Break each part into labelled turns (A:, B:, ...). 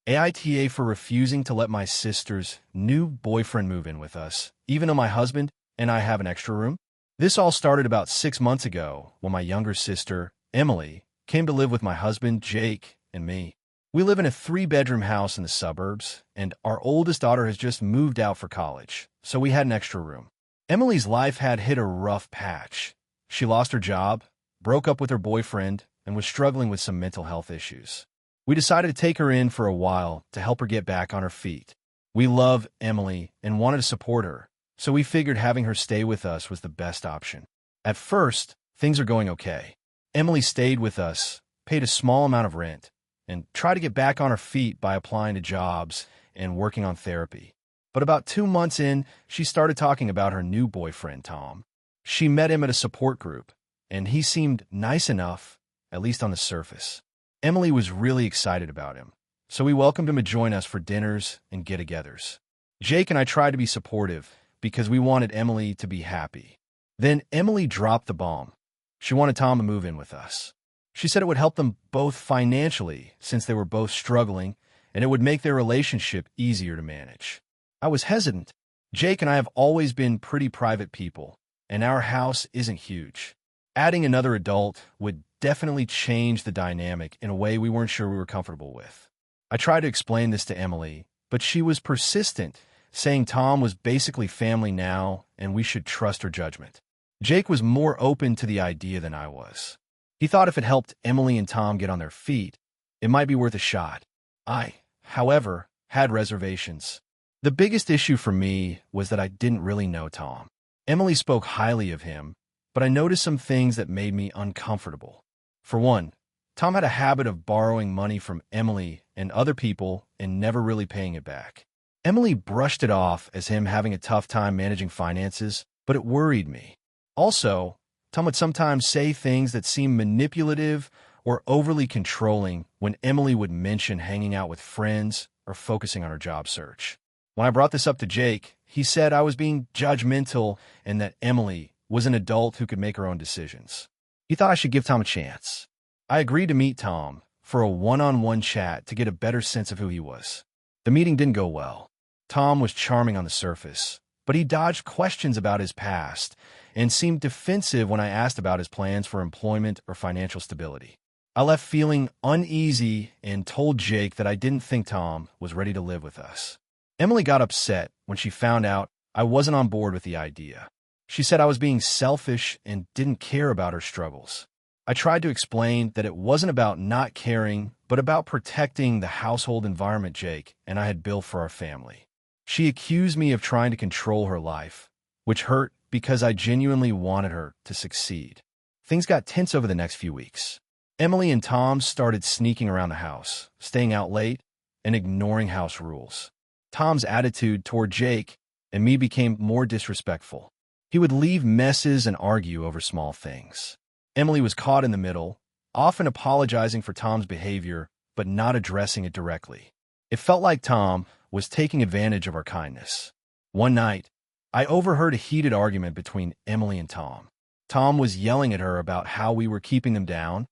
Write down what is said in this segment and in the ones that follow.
A: AITA for refusing to let my sister's new boyfriend move in with us, even though my husband and I have an extra room. This all started about 6 months ago when my younger sister, Emily, came to live with my husband, Jake, and me. We live in a 3-bedroom house in the suburbs, and our oldest daughter has just moved out for college, so we had an extra room. Emily's life had hit a rough patch. She lost her job, broke up with her boyfriend, and was struggling with some mental health issues. We decided to take her in for a while to help her get back on her feet. We love Emily and wanted to support her, so we figured having her stay with us was the best option. At first, things are going okay. Emily stayed with us, paid a small amount of rent, and tried to get back on her feet by applying to jobs and working on therapy. But about 2 months in, she started talking about her new boyfriend, Tom. She met him at a support group, and he seemed nice enough, at least on the surface. Emily was really excited about him, so we welcomed him to join us for dinners and get-togethers. Jake and I tried to be supportive because we wanted Emily to be happy. Then Emily dropped the bomb. She wanted Tom to move in with us. She said it would help them both financially since they were both struggling, and it would make their relationship easier to manage. I was hesitant. Jake and I have always been pretty private people, and our house isn't huge. Adding another adult would definitely change the dynamic in a way we weren't sure we were comfortable with. I tried to explain this to Emily, but she was persistent, saying Tom was basically family now and we should trust her judgment. Jake was more open to the idea than I was. He thought if it helped Emily and Tom get on their feet, it might be worth a shot. I, however, had reservations. The biggest issue for me was that I didn't really know Tom. Emily spoke highly of him, but I noticed some things that made me uncomfortable. For one, Tom had a habit of borrowing money from Emily and other people and never really paying it back. Emily brushed it off as him having a tough time managing finances, but it worried me. Also, Tom would sometimes say things that seemed manipulative or overly controlling when Emily would mention hanging out with friends or focusing on her job search. When I brought this up to Jake, he said I was being judgmental and that Emily was an adult who could make her own decisions. He thought I should give Tom a chance. I agreed to meet Tom for a one-on-one chat to get a better sense of who he was. The meeting didn't go well. Tom was charming on the surface, but he dodged questions about his past and seemed defensive when I asked about his plans for employment or financial stability. I left feeling uneasy and told Jake that I didn't think Tom was ready to live with us. Emily got upset when she found out I wasn't on board with the idea. She said I was being selfish and didn't care about her struggles. I tried to explain that it wasn't about not caring, but about protecting the household environment Jake and I had built for our family. She accused me of trying to control her life, which hurt because I genuinely wanted her to succeed. Things got tense over the next few weeks. Emily and Tom started sneaking around the house, staying out late, and ignoring house rules. Tom's attitude toward Jake and me became more disrespectful. He would leave messes and argue over small things. Emily was caught in the middle, often apologizing for Tom's behavior, but not addressing it directly. It felt like Tom was taking advantage of our kindness. One night, I overheard a heated argument between Emily and Tom. Tom was yelling at her about how we were keeping them down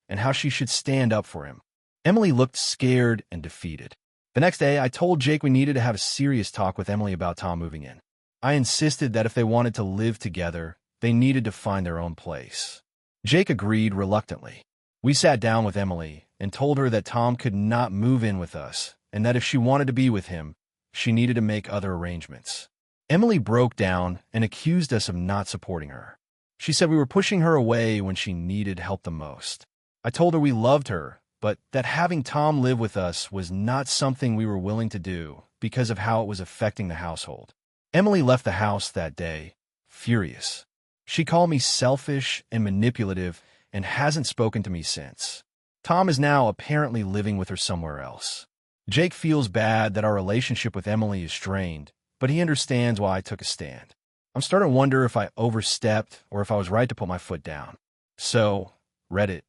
A: and how she should stand up for him. Emily looked scared and defeated. The next day, I told Jake we needed to have a serious talk with Emily about Tom moving in. I insisted that if they wanted to live together, they needed to find their own place. Jake agreed reluctantly. We sat down with Emily and told her that Tom could not move in with us and that if she wanted to be with him, she needed to make other arrangements. Emily broke down and accused us of not supporting her. She said we were pushing her away when she needed help the most. I told her we loved her, but that having Tom live with us was not something we were willing to do because of how it was affecting the household. Emily left the house that day, furious. She called me selfish and manipulative and hasn't spoken to me since. Tom is now apparently living with her somewhere else. Jake feels bad that our relationship with Emily is strained, but he understands why I took a stand. I'm starting to wonder if I overstepped or if I was right to put my foot down. So, Reddit.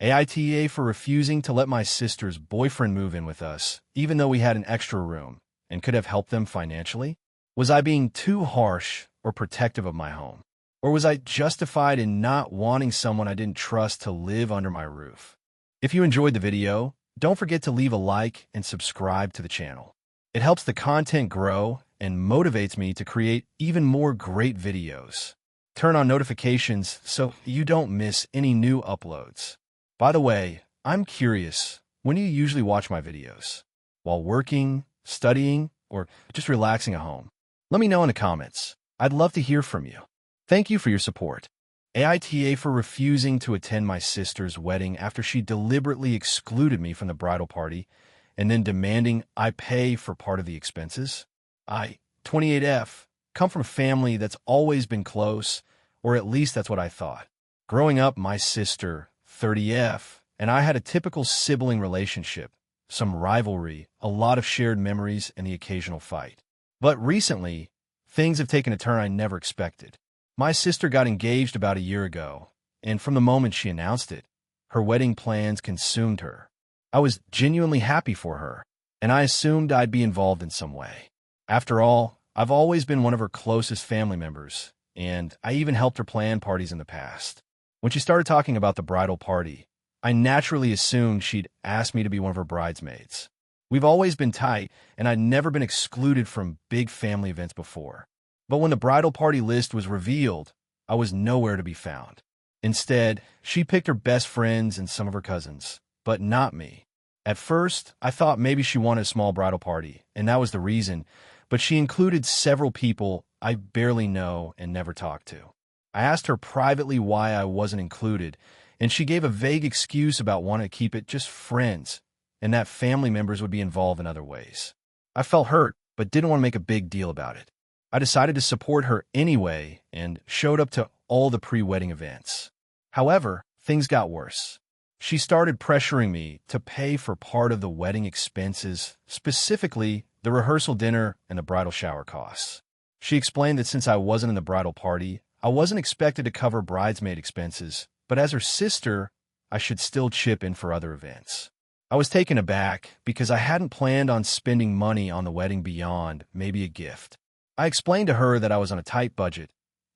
A: AITA for refusing to let my sister's boyfriend move in with us, even though we had an extra room, and could have helped them financially? Was I being too harsh or protective of my home? Or was I justified in not wanting someone I didn't trust to live under my roof? If you enjoyed the video, Don't forget to leave a like and subscribe to the channel. It helps the content grow and motivates me to create even more great videos. Turn on notifications so you don't miss any new uploads. By the way, I'm curious, when do you usually watch my videos? While working, studying, or just relaxing at home? Let me know in the comments. I'd love to hear from you. Thank you for your support. AITA for refusing to attend my sister's wedding after she deliberately excluded me from the bridal party and then demanding I pay for part of the expenses. I, 28F, come from a family that's always been close, or at least that's what I thought. Growing up, my sister, 30F, and I had a typical sibling relationship, some rivalry, a lot of shared memories, and the occasional fight. But recently, things have taken a turn I never expected. My sister got engaged about a year ago, and from the moment she announced it, her wedding plans consumed her. I was genuinely happy for her, and I assumed I'd be involved in some way. After all, I've always been one of her closest family members, and I even helped her plan parties in the past. When she started talking about the bridal party, I naturally assumed she'd ask me to be one of her bridesmaids. We've always been tight, and I'd never been excluded from big family events before. But when the bridal party list was revealed, I was nowhere to be found. Instead, she picked her best friends and some of her cousins, but not me. At first, I thought maybe she wanted a small bridal party, and that was the reason, but she included several people I barely know and never talked to. I asked her privately why I wasn't included, and she gave a vague excuse about wanting to keep it just friends, and that family members would be involved in other ways. I felt hurt, but didn't want to make a big deal about it. I decided to support her anyway and showed up to all the pre-wedding events. However, things got worse. She started pressuring me to pay for part of the wedding expenses, specifically the rehearsal dinner and the bridal shower costs. She explained that since I wasn't in the bridal party, I wasn't expected to cover bridesmaid expenses, but as her sister, I should still chip in for other events. I was taken aback because I hadn't planned on spending money on the wedding beyond maybe a gift. I explained to her that I was on a tight budget,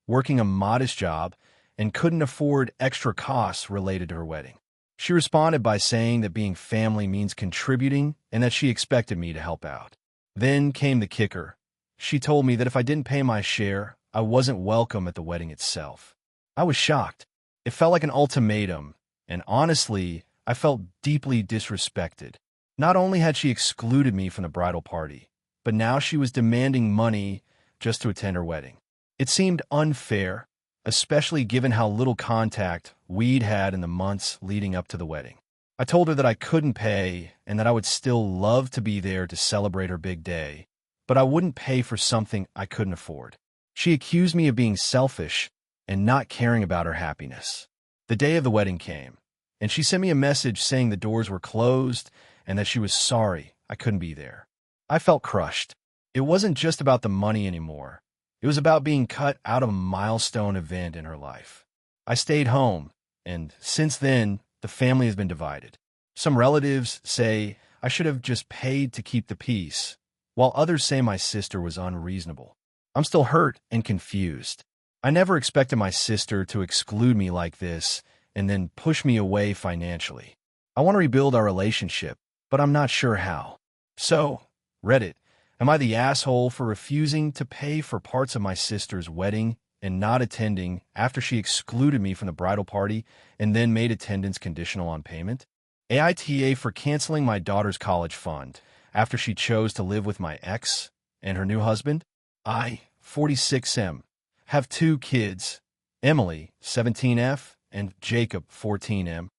A: working a modest job, and couldn't afford extra costs related to her wedding. She responded by saying that being family means contributing and that she expected me to help out. Then came the kicker. She told me that if I didn't pay my share, I wasn't welcome at the wedding itself. I was shocked. It felt like an ultimatum, and honestly, I felt deeply disrespected. Not only had she excluded me from the bridal party, but now she was demanding money just to attend her wedding. It seemed unfair, especially given how little contact we'd had in the months leading up to the wedding. I told her that I couldn't pay and that I would still love to be there to celebrate her big day, but I wouldn't pay for something I couldn't afford. She accused me of being selfish and not caring about her happiness. The day of the wedding came, and she sent me a message saying the doors were closed and that she was sorry I couldn't be there. I felt crushed. It wasn't just about the money anymore. It was about being cut out of a milestone event in her life. I stayed home, and since then, the family has been divided. Some relatives say I should have just paid to keep the peace, while others say my sister was unreasonable. I'm still hurt and confused. I never expected my sister to exclude me like this and then push me away financially. I want to rebuild our relationship, but I'm not sure how. So, Reddit, am I the asshole for refusing to pay for parts of my sister's wedding and not attending after she excluded me from the bridal party and then made attendance conditional on payment? AITA for canceling my daughter's college fund after she chose to live with my ex and her new husband? I, 46M, have 2 kids, Emily, 17F, and Jacob, 14M.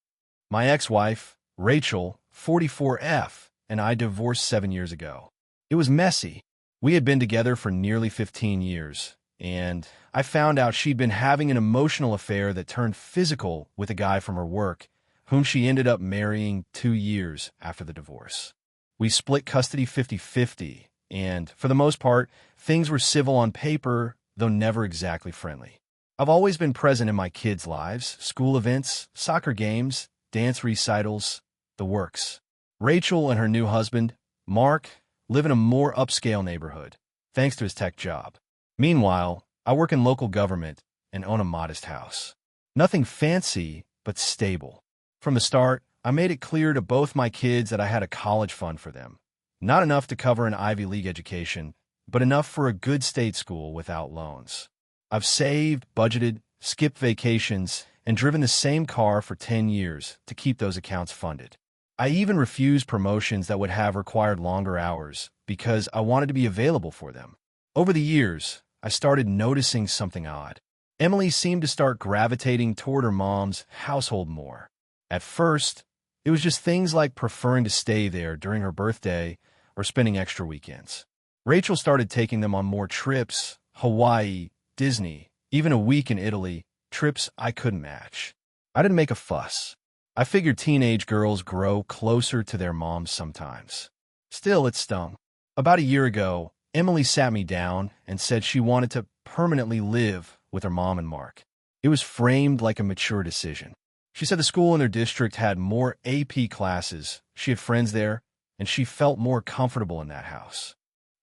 A: My ex-wife, Rachel, 44F, and I divorced 7 years ago. It was messy. We had been together for nearly 15 years, and I found out she'd been having an emotional affair that turned physical with a guy from her work, whom she ended up marrying 2 years after the divorce. We split custody 50-50, and for the most part, things were civil on paper, though never exactly friendly. I've always been present in my kids' lives, school events, soccer games, dance recitals, the works. Rachel and her new husband, Mark, live in a more upscale neighborhood, thanks to his tech job. Meanwhile, I work in local government and own a modest house. Nothing fancy, but stable. From the start, I made it clear to both my kids that I had a college fund for them. Not enough to cover an Ivy League education, but enough for a good state school without loans. I've saved, budgeted, skipped vacations, and driven the same car for 10 years to keep those accounts funded. I even refused promotions that would have required longer hours because I wanted to be available for them. Over the years, I started noticing something odd. Emily seemed to start gravitating toward her mom's household more. At first, it was just things like preferring to stay there during her birthday or spending extra weekends. Rachel started taking them on more trips, Hawaii, Disney, even a week in Italy, trips I couldn't match. I didn't make a fuss. I figured teenage girls grow closer to their moms sometimes. Still, it stung. About a year ago, Emily sat me down and said she wanted to permanently live with her mom and Mark. It was framed like a mature decision. She said the school in their district had more AP classes, she had friends there, and she felt more comfortable in that house.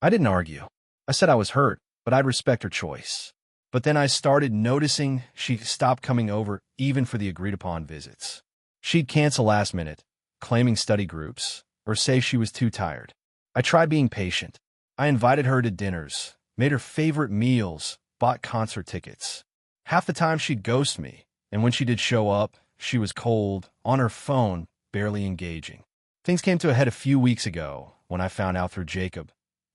A: I didn't argue. I said I was hurt, but I'd respect her choice. But then I started noticing she stopped coming over even for the agreed-upon visits. She'd cancel last minute, claiming study groups, or say she was too tired. I tried being patient. I invited her to dinners, made her favorite meals, bought concert tickets. Half the time she'd ghost me, and when she did show up, she was cold, on her phone, barely engaging. Things came to a head a few weeks ago when I found out through Jacob,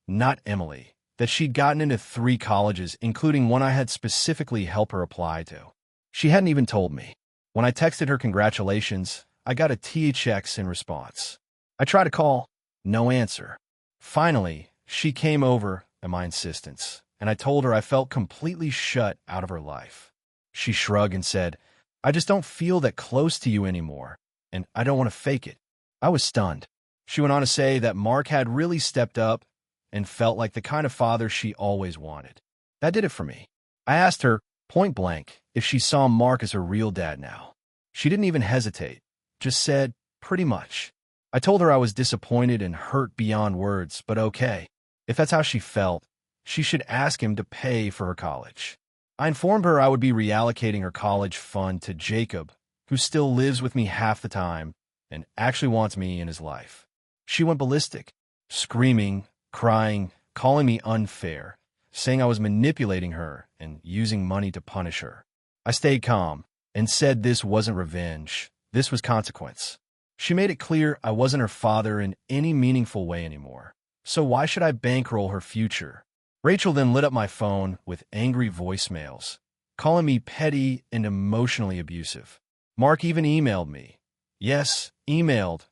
A: not Emily, that she'd gotten into 3 colleges, including one I had specifically helped her apply to. She hadn't even told me. When I texted her congratulations, I got a THX in response. I tried to call, no answer. Finally, she came over at my insistence, and I told her I felt completely shut out of her life. She shrugged and said, I just don't feel that close to you anymore, and I don't want to fake it. I was stunned. She went on to say that Mark had really stepped up and felt like the kind of father she always wanted. That did it for me. I asked her, point blank, if she saw Mark as her real dad now. She didn't even hesitate, just said, pretty much. I told her I was disappointed and hurt beyond words, but okay. If that's how she felt, she should ask him to pay for her college. I informed her I would be reallocating her college fund to Jacob, who still lives with me half the time and actually wants me in his life. She went ballistic, screaming, crying, calling me unfair, saying I was manipulating her and using money to punish her. I stayed calm and said this wasn't revenge, this was consequence. She made it clear I wasn't her father in any meaningful way anymore, so why should I bankroll her future? Rachel then lit up my phone with angry voicemails, calling me petty and emotionally abusive. Mark even emailed me. Yes, emailed,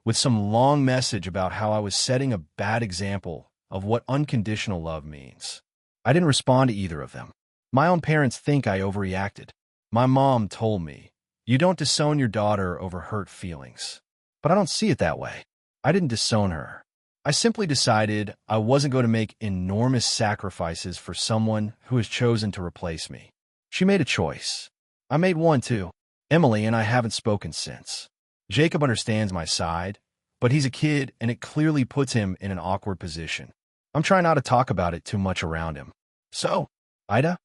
A: with some long message about how I was setting a bad example of what unconditional love means. I didn't respond to either of them. My own parents think I overreacted. My mom told me, you don't disown your daughter over hurt feelings. But I don't see it that way. I didn't disown her. I simply decided I wasn't going to make enormous sacrifices for someone who has chosen to replace me. She made a choice. I made one too. Emily and I haven't spoken since. Jacob understands my side, but he's a kid and it clearly puts him in an awkward position. I'm trying not to talk about it too much around him. So, Ida,